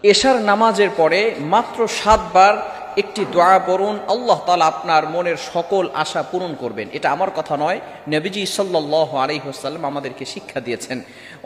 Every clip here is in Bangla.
এশার নামাজের পরে মাত্র 7 বার একটি দোয়া পড়ুন, আল্লাহ তাআলা আপনার মনের সকল আশা পূরণ করবেন। এটা আমার কথা নয়, নবীজি সাল্লাল্লাহু আলাইহি ওয়াসাল্লাম আমাদেরকে শিক্ষা দিয়েছেন।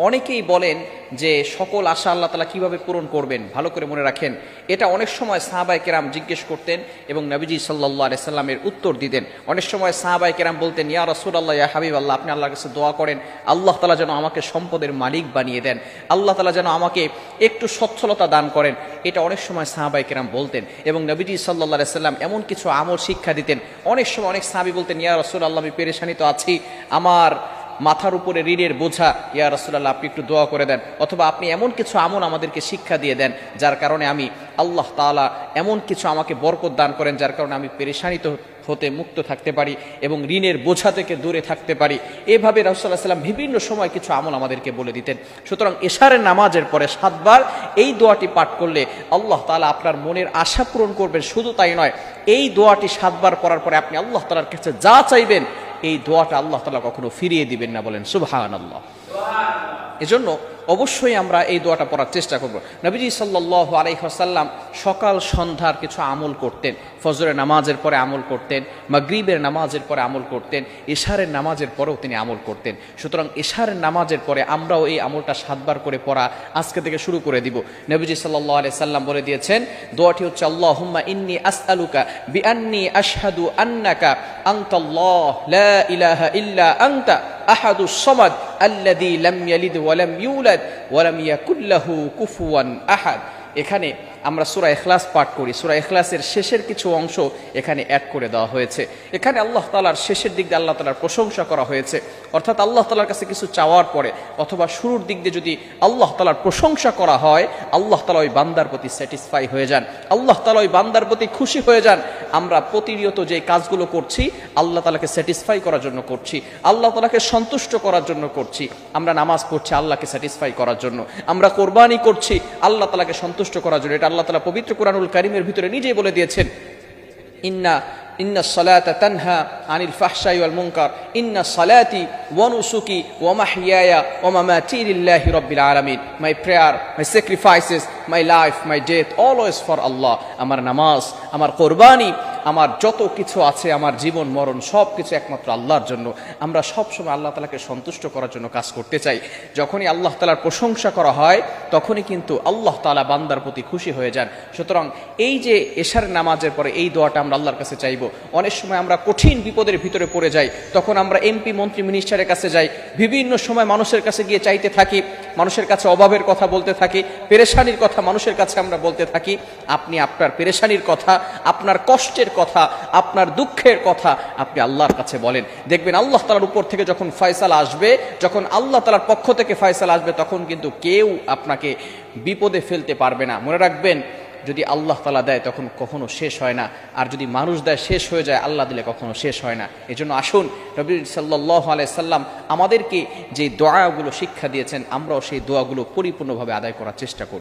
অনেকেই বলেন যে সকল আশা আল্লাহ তাআলা কিভাবে পূরণ করবেন, ভালো করে মনে রাখেন এটা অনেক সময় সাহাবায়ে কেরাম জিজ্ঞেস করতেন এবং নবীজি সাল্লাল্লাহু আলাইহি সাল্লামের উত্তর দিতেন। অনেক সময় সাহাবায়ে কেরাম বলতেন, ইয়া রাসূলুল্লাহ, ইয়া হাবিবাল্লাহ, আপনি আল্লাহর কাছে দোয়া করেন আল্লাহ তাআলা যেন আমাকে সম্পদের মালিক বানিয়ে দেন, আল্লাহ তাআলা যেন আমাকে একটু সচ্ছলতা দান করেন। এটা অনেক সময় সাহাবায়ে কেরাম বলতেন এবং নবীজি সাল্লাল্লাহু আলাইহি সাল্লাম এমন কিছু আমল শিক্ষা দিতেন। অনেক সময় অনেক সাহাবী বলতেন, ইয়া রাসূলুল্লাহ, আমি পেরেশানি তো আছি, আমার মাথার উপরে ঋণের বোঝা, ইয়া রাসূলুল্লাহ আপনি একটু দোয়া করে দেন, অথবা আপনি এমন কিছু আমল আমাদেরকে শিক্ষা দিয়ে দেন যার কারণে আমি আল্লাহ তাআলা এমন কিছু আমাকে বরকত দান করেন যার কারণে আমি পেরেশানিত হতে মুক্ত থাকতে পারি এবং ঋণের বোঝা থেকে দূরে থাকতে পারি। এভাবে রাসূলুল্লাহ সাল্লাল্লাহু আলাইহি ওয়াসাল্লাম বিভিন্ন সময় কিছু আমল আমাদেরকে বলে দিতেন। সুতরাং এশারের নামাজের পরে 7 বার এই দোয়াটি পাঠ করলে আল্লাহ তাআলা আপনার মনের আশা পূরণ করবেন। শুধু তাই নয়, এই দোয়াটি 7 বার পড়ার পরে আপনি আল্লাহ তাআলার কাছে যা চাইবেন এই দোয়াটা আল্লাহ তাআলা কখনো ফিরিয়ে দিবেন না। বলেন সুবহানাল্লাহ। এজন্য অবশ্যই আমরা এই দোয়াটা পড়ার চেষ্টা করব। নবীজি সাল্লাল্লাহু আলাইহি ওয়াসাল্লাম সকাল সন্ধ্যার কিছু আমল করতেন। ফজরের নামাজের পরে আমল করতেন, মাগরিবের নামাজের পরে আমল করতেন, ইশারের নামাজের পরেও তিনি আমল করতেন। সুতরাং ইশারের নামাজের পরে আমরাও এই আমলটা 7 বার করে পড়া আজকে থেকে শুরু করে দিব। নবীজি সাল্লাল্লাহু আলাইহি সাল্লাম বলে দিয়েছেন, দোয়াটি হচ্ছে আল্লাহুম্মা ইন্নী আসআলুকা বিআন্নী আশহাদু আন্নাকা আনতাল্লাহ লা ইলাহা ইল্লা আনতা আহাদুস সামাদ আল্লাযী লাম ইয়ালিদ ওয়া লাম ইউলাদ ওয়া লাম ইয়াকুল লাহু কুফুয়ান আহাদ। এখানে আমরা সূরা ইখলাস পাঠ করি, সূরা ইখলাসের শেষের কিছু অংশ এখানে অ্যাড করে দেওয়া হয়েছে। এখানে আল্লাহ তাআলার শেষের দিক দিয়ে আল্লাহ তাআলার প্রশংসা করা হয়েছে, অর্থাৎ আল্লাহ তাআলার কাছে কিছু চাওয়ার পরে অথবা শুরুর দিক দিয়ে যদি আল্লাহ তাআলার প্রশংসা করা হয়, আল্লাহ তাআলা ওই বান্দার প্রতি স্যাটিসফাই হয়ে যান, আল্লাহ তাআলা ওই বান্দার প্রতি খুশি হয়ে যান। আমরা প্রতিনিয়ত যে কাজগুলো করছি আল্লাহ তাআলাকে স্যাটিসফাই করার জন্য করছি, আল্লাহ তাআলাকে সন্তুষ্ট করার জন্য করছি। আমরা নামাজ পড়ছি আল্লাহকে স্যাটিসফাই করার জন্য, আমরা কোরবানি করছি আল্লাহ তাআলাকে সন্তুষ্ট করার জন্য। এটা আল্লাহ তাআলা পবিত্র কুরআনুল কারীমের ভিতরে নিজেই বলে দিয়েছেন, ইন্না সালাতা তানহা আনিল ফাহশাই ওয়াল মুনকার, ইন্না সালাতি ওয়া নুসুকি ওয়া মাহইয়ায়া ওয়া মামাতি লিল্লাহি রাব্বিল আলামিন। My prayer, my sacrifices, my life, my death, always for Allah. আমার নামাজ, আমার কোরবানি, আমার যত কিছু আছে, আমার জীবন মরণ সব কিছু একমাত্র আল্লাহর জন্য। আমরা সবসময় আল্লাহ তাআলাকে সন্তুষ্ট করার জন্য কাজ করতে চাই। যখনই আল্লাহ তাআলার প্রশংসা করা হয় তখনই কিন্তু আল্লাহ তাআলা বান্দার প্রতি খুশি হয়ে যান। সুতরাং এই যে এশার নামাজের পরে এই দোয়াটা আমরা আল্লাহর কাছে চাইব। অনেক সময় আমরা কঠিন বিপদের ভিতরে পড়ে যাই, তখন আমরা এমপি, মন্ত্রী, মিনিস্টারের কাছে যাই, বিভিন্ন সময় মানুষের কাছে গিয়ে চাইতে থাকি, মানুষের কাছে অভাবের কথা বলতে থাকি, পেরেশানির কথা মানুষের কাছে আমরা বলতে থাকি। আপনি আপনার পেরেশানির কথা, আপনার কষ্টের কথা, আপনার দুঃখের কথা আপনি আল্লাহর কাছে বলেন। দেখবেন আল্লাহ তাআলার উপর থেকে যখন ফয়সালা আসবে, যখন আল্লাহ তাআলার পক্ষ থেকে ফয়সালা আসবে, তখন কিন্তু কেউ আপনাকে বিপদে ফেলতে পারবে না। মনে রাখবেন, যদি আল্লাহ তাআলা দেয় তখন কখনো শেষ হয় না, আর যদি মানুষ দেয় শেষ হয়ে যায়, আল্লাহ দিলে কখনো শেষ হয় না। এজন্য আসুন, নবী সাল্লাল্লাহু আলাইহি সাল্লাম আমাদেরকে যে দোয়াগুলো শিক্ষা দিয়েছেন আমরাও সেই দোয়াগুলো পরিপূর্ণভাবে আদায় করার চেষ্টা করি।